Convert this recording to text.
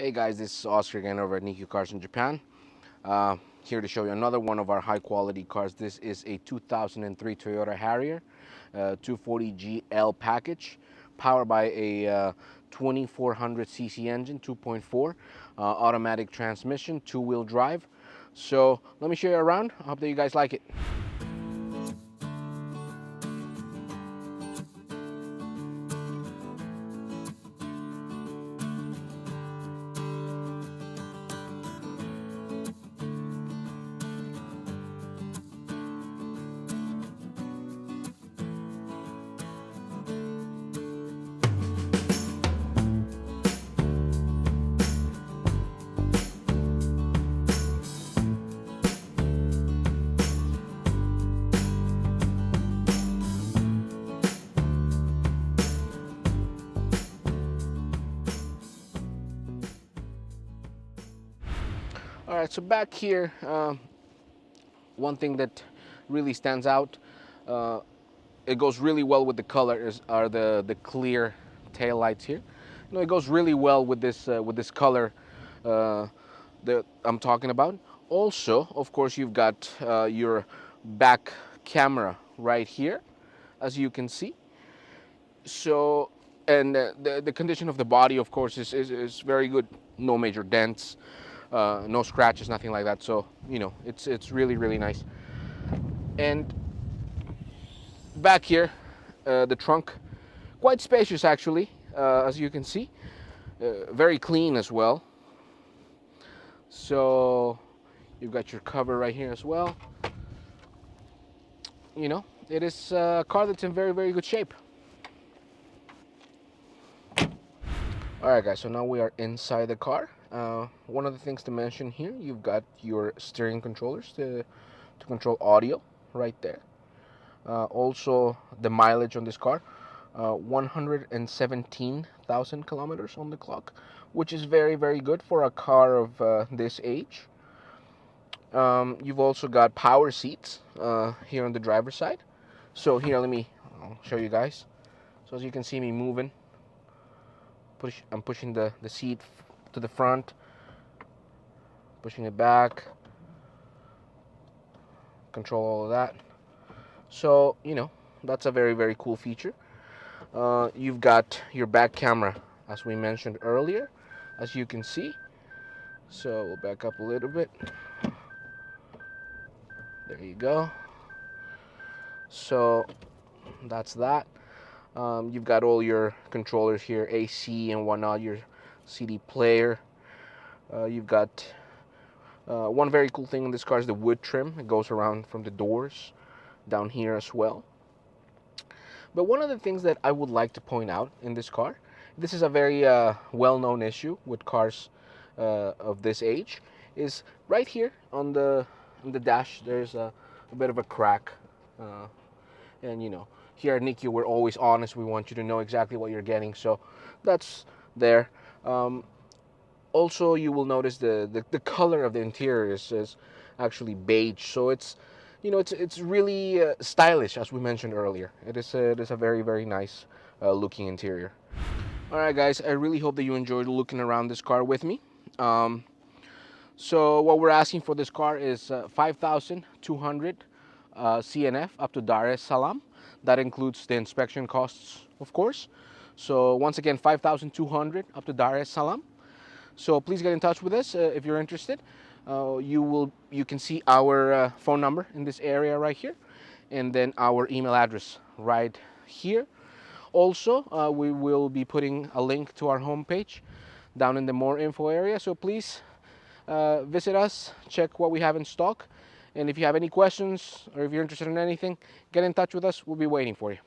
Hey guys, this is Oscar again over at Nikkyocars in Japan. Here to show you another one of our high quality cars. This is a 2003 Toyota Harrier 240GL package, powered by a 2400cc engine, 2.4 automatic transmission, two-wheel drive. So let me show you around. I hope that you guys like it. All right, so back here, one thing that really stands out, it goes really well with the color, are the clear tail lights here. You know, it goes really well with this color that I'm talking about. Also, of course, you've got your back camera right here, as you can see. So, and the condition of the body, of course, is very good. No major dents, no scratches, nothing like that. So, you know, it's really nice. And back here, the trunk, quite spacious actually, as you can see. Very clean as well. So you've got your cover right here as well. You know, it is a car that's in very good shape. All right, guys, so now we are inside the car. One of the things to mention here, you've got your steering controllers to control audio right there. Also, the mileage on this car, 117,000 kilometers on the clock, which is very good for a car of this age. You've also got power seats here on the driver's side. So here, I'll show you guys. So as you can see me moving, I'm pushing the seat to the front, pushing it back, control all of that. So, you know, that's a very cool feature. You've got your back camera, as we mentioned earlier, as you can see. So we'll back up a little bit. There you go. So that's that. You've got all your controllers here, AC and whatnot, your CD player. You've got one very cool thing in this car is the wood trim. It goes around from the doors down here as well. But one of the things that I would like to point out in this car, this is a very well-known issue with cars of this age, is right here on the dash. There's a bit of a crack, and you know, here at Nikkyo we're always honest. We want you to know exactly what you're getting, so that's there. Also, you will notice the color of the interior is actually beige, so it's, you know, it's really stylish, as we mentioned earlier. It is a very nice looking interior. All right, guys, I really hope that you enjoyed looking around this car with me. So what we're asking for this car is 5,200 CNF up to Dar es Salaam. That includes the inspection costs, of course. So once again, 5,200 up to Dar es Salaam. So please get in touch with us if you're interested. You can see our phone number in this area right here, and then our email address right here. Also, we will be putting a link to our homepage down in the more info area. So please visit us, check what we have in stock, and if you have any questions or if you're interested in anything, get in touch with us. We'll be waiting for you.